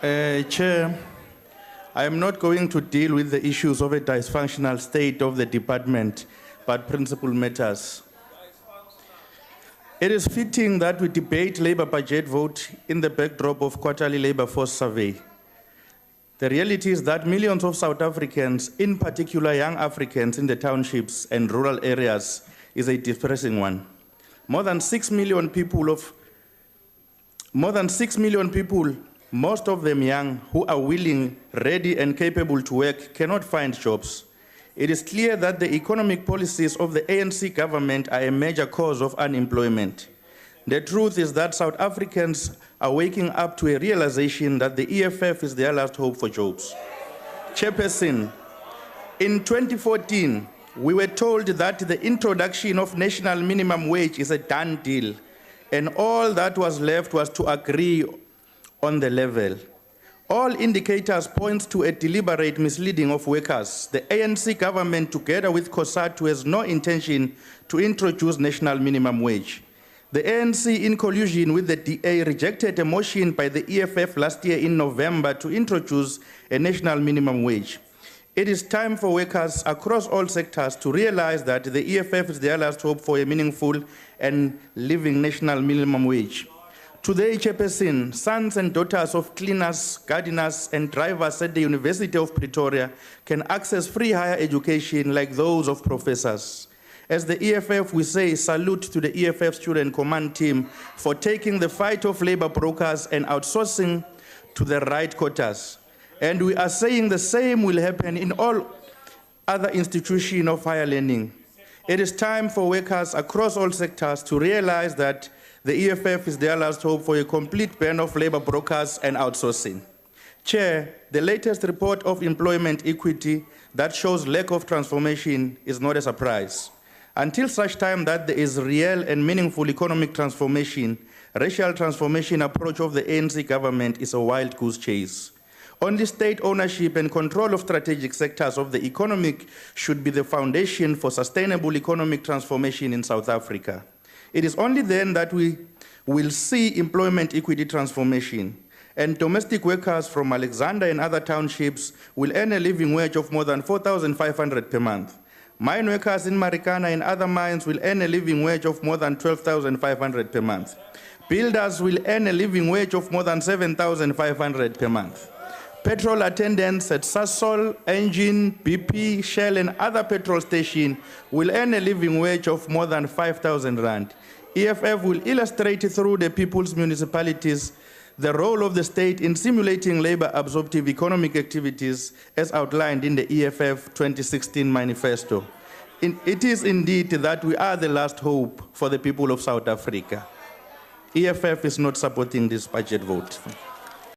Chair, I am not going to deal with the issues of a dysfunctional state of the department, but principal matters. It is fitting that we debate Labour budget vote in the backdrop of quarterly labour force survey. The reality is that millions of South Africans, in particular young Africans in the townships and rural areas, is a depressing one. More than 6 million people, most of them young, who are willing, ready, and capable to work, cannot find jobs. It is clear that the economic policies of the ANC government are a major cause of unemployment. The truth is that South Africans are waking up to a realization that the EFF is their last hope for jobs. Chairperson, in 2014, we were told that the introduction of national minimum wage is a done deal, and all that was left was to agree on the level. All indicators point to a deliberate misleading of workers. The ANC government, together with COSATU, has no intention to introduce national minimum wage. The ANC, in collusion with the DA, rejected a motion by the EFF last year in November to introduce a national minimum wage. It is time for workers across all sectors to realize that the EFF is their last hope for a meaningful and living national minimum wage. Today, Chairperson, sons and daughters of cleaners, gardeners, and drivers at the University of Pretoria can access free higher education like those of professors. As the EFF, we say salute to the EFF Student Command team for taking the fight of labor brokers and outsourcing to the right quarters. And we are saying the same will happen in all other institutions of higher learning. It is time for workers across all sectors to realize that the EFF is their last hope for a complete ban of labor brokers and outsourcing. Chair, the latest report of employment equity that shows lack of transformation is not a surprise. Until such time that there is real and meaningful economic transformation, racial transformation approach of the ANC government is a wild goose chase. Only state ownership and control of strategic sectors of the economy should be the foundation for sustainable economic transformation in South Africa. It is only then that we will see employment equity transformation, and domestic workers from Alexander and other townships will earn a living wage of more than 4,500 per month. Mine workers in Marikana and other mines will earn a living wage of more than 12,500 per month. Builders will earn a living wage of more than 7,500 per month. Petrol attendants at Sasol, Engine, BP, Shell, and other petrol stations will earn a living wage of more than 5,000 rand. EFF will illustrate through the people's municipalities the role of the state in simulating labor-absorptive economic activities as outlined in the EFF 2016 manifesto. It is indeed that we are the last hope for the people of South Africa. EFF is not supporting this budget vote.